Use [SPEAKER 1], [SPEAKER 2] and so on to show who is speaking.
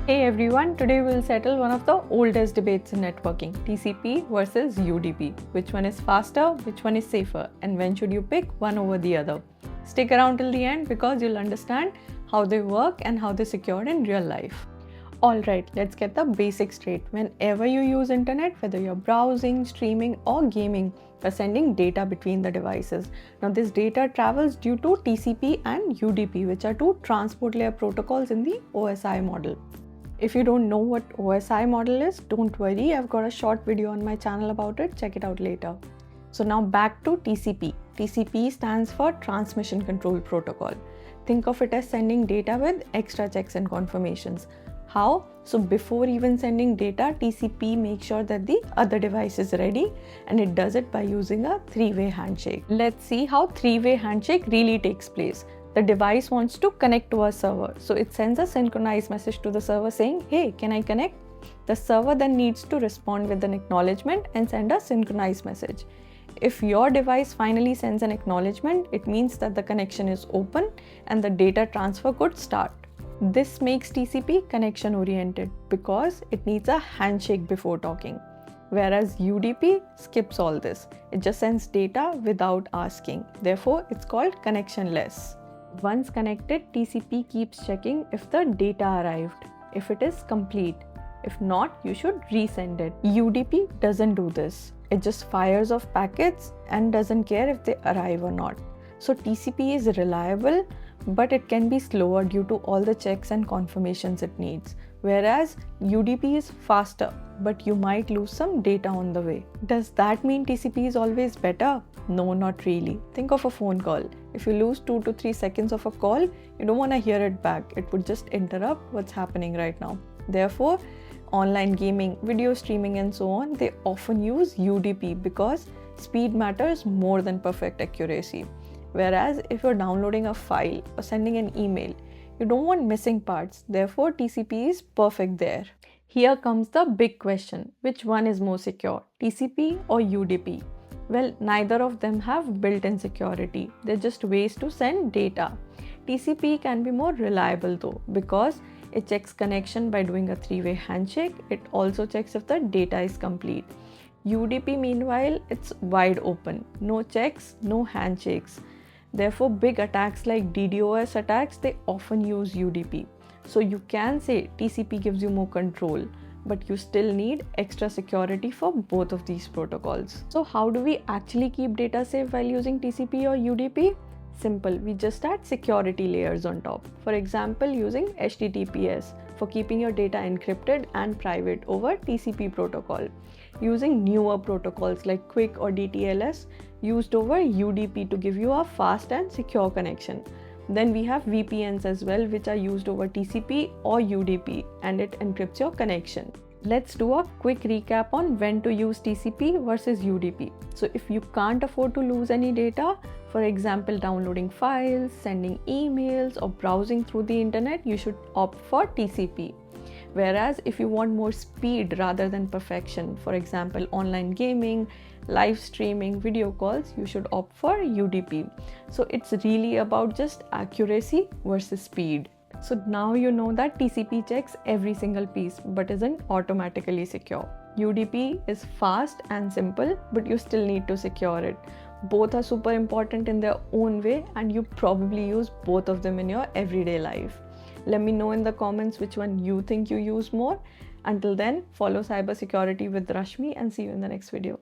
[SPEAKER 1] Hey everyone, today we'll settle one of the oldest debates in networking, TCP versus UDP. Which one is faster, which one is safer, and when should you pick one over the other? Stick around till the end because you'll understand how they work and how they're secured in real life. Alright, let's get the basics straight. Whenever you use internet, whether you're browsing, streaming or gaming, you're sending data between the devices. Now this data travels due to TCP and UDP, which are two transport layer protocols in the OSI model. If you don't know what OSI model is, don't worry, I've got a short video on my channel about it, check it out later. So now back to TCP. TCP stands for Transmission Control Protocol. Think of it as sending data with extra checks and confirmations. How? So before even sending data, TCP makes sure that the other device is ready, and it does it by using a three-way handshake. Let's see how three-way handshake really takes place. The device wants to connect to a server, so it sends a synchronized message to the server saying, hey, can I connect? The server then needs to respond with an acknowledgement and send a synchronized message. If your device finally sends an acknowledgement, it means that the connection is open and the data transfer could start. This makes TCP connection oriented because it needs a handshake before talking, whereas UDP skips all this. It just sends data without asking. Therefore, it's called connectionless. Once connected, TCP keeps checking if the data arrived, if it is complete. If not, you should resend it. UDP doesn't do this. It just fires off packets and doesn't care if they arrive or not. So TCP is reliable, but it can be slower due to all the checks and confirmations it needs. Whereas UDP is faster, but you might lose some data on the way. Does that mean TCP is always better? No, not really. Think of a phone call. If you lose 2 to 3 seconds of a call, you don't want to hear it back. It would just interrupt what's happening right now. Therefore, online gaming, video streaming and so on, they often use UDP because speed matters more than perfect accuracy. Whereas if you're downloading a file or sending an email, you don't want missing parts. Therefore, TCP is perfect there. Here comes the big question. Which one is more secure, TCP or UDP? Well, neither of them have built-in security. They're just ways to send data. TCP can be more reliable though because it checks connection by doing a three-way handshake. It also checks if the data is complete. UDP, meanwhile, it's wide open. No checks, no handshakes. Therefore, big attacks like DDoS attacks, they often use UDP. So you can say TCP gives you more control, but you still need extra security for both of these protocols. So how do we actually keep data safe while using TCP or UDP? Simple, we just add security layers on top. For example, using HTTPS for keeping your data encrypted and private over TCP protocol. Using newer protocols like QUIC or DTLS used over UDP to give you a fast and secure connection. Then we have VPNs as well, which are used over TCP or UDP, and it encrypts your connection. Let's do a quick recap on when to use TCP versus UDP. So if you can't afford to lose any data, for example, downloading files, sending emails, or browsing through the internet, you should opt for TCP. Whereas if you want more speed rather than perfection, for example, online gaming, live streaming, video calls, you should opt for UDP. So it's really about just accuracy versus speed. So now you know that TCP checks every single piece but isn't automatically secure. UDP is fast and simple, but you still need to secure it. Both are super important in their own way, and you probably use both of them in your everyday life. Let me know in the comments which one you think you use more. Until then, follow Cybersecurity with Rashmi and see you in the next video.